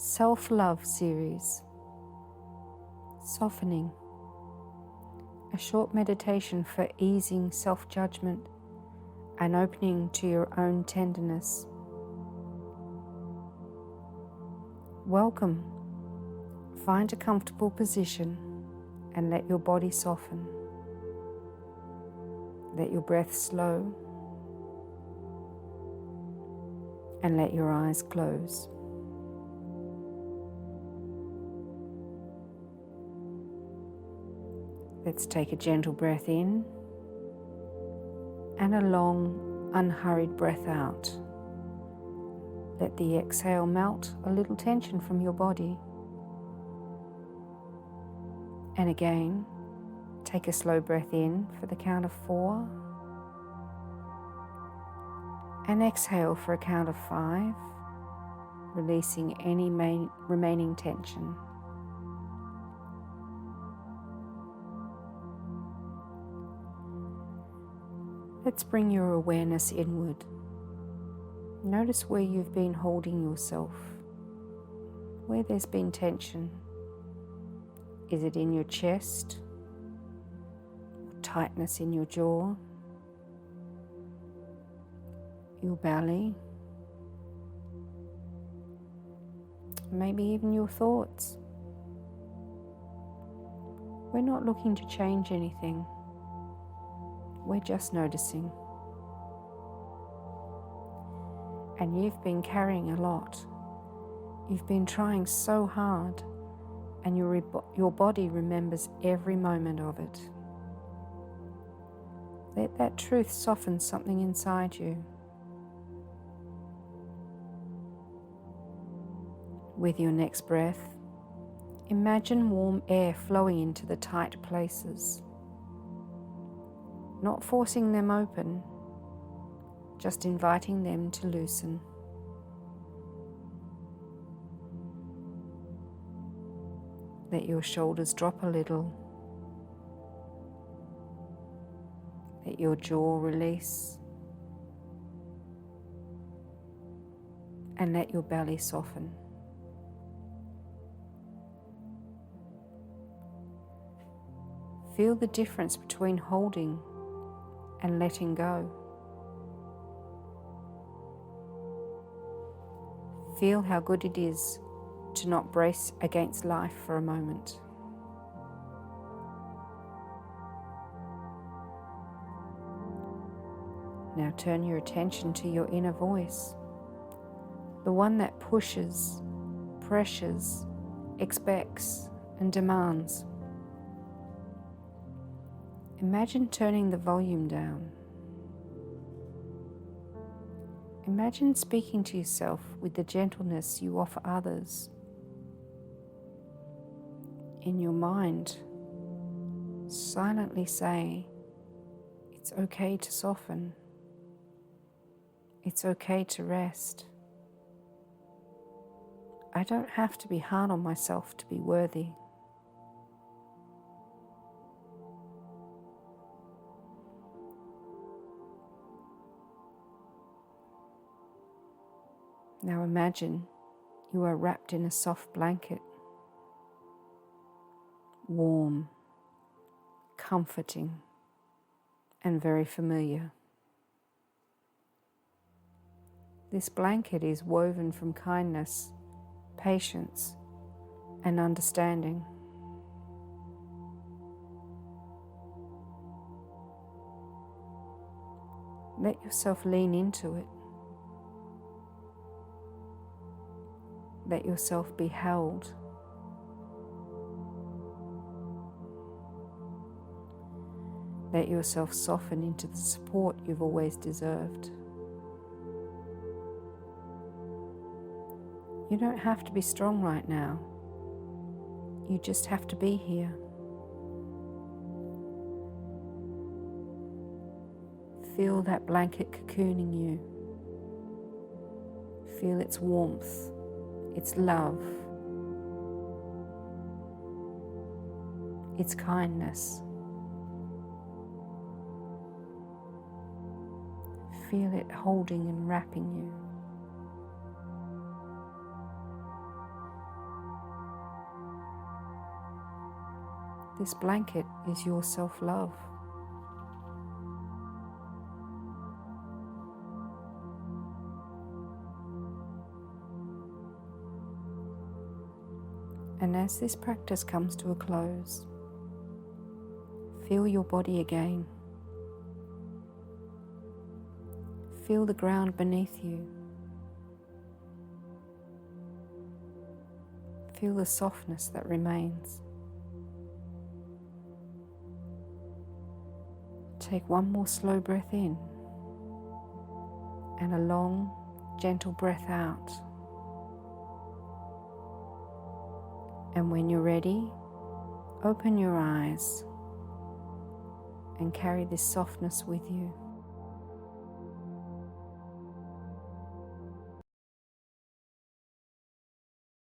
self-love series, softening, a short meditation for easing self-judgment and opening to your own tenderness. Welcome. Find a comfortable position and let your body soften. Let your breath slow and let your eyes close. Let's take a gentle breath in and a long, unhurried breath out. Let the exhale melt a little tension from your body. And again, take a slow breath in for the count of 4. And exhale for a count of 5, releasing any remaining tension. Let's bring your awareness inward. Notice where you've been holding yourself, where there's been tension. Is it in your chest? Or tightness in your jaw? Your belly? Maybe even your thoughts? We're not looking to change anything. We're just noticing. And you've been carrying a lot. You've been trying so hard, and your body remembers every moment of it. Let that truth soften something inside you. With your next breath, imagine warm air flowing into the tight places. Not forcing them open, just inviting them to loosen. Let your shoulders drop a little. Let your jaw release. And let your belly soften. Feel the difference between holding and letting go. Feel how good it is to not brace against life for a moment. Now turn your attention to your inner voice, the one that pushes, pressures, expects, and demands. Imagine turning the volume down. Imagine speaking to yourself with the gentleness you offer others. In your mind, silently say, it's okay to soften. It's okay to rest. I don't have to be hard on myself to be worthy. Now imagine you are wrapped in a soft blanket, warm, comforting, and very familiar. This blanket is woven from kindness, patience, and understanding. Let yourself lean into it. Let yourself be held. Let yourself soften into the support you've always deserved. You don't have to be strong right now. You just have to be here. Feel that blanket cocooning you. Feel its warmth, its love, its kindness. Feel it holding and wrapping you. This blanket is your self-love. And as this practice comes to a close, feel your body again. Feel the ground beneath you. Feel the softness that remains. Take one more slow breath in and a long, gentle breath out. And when you're ready, open your eyes and carry this softness with you.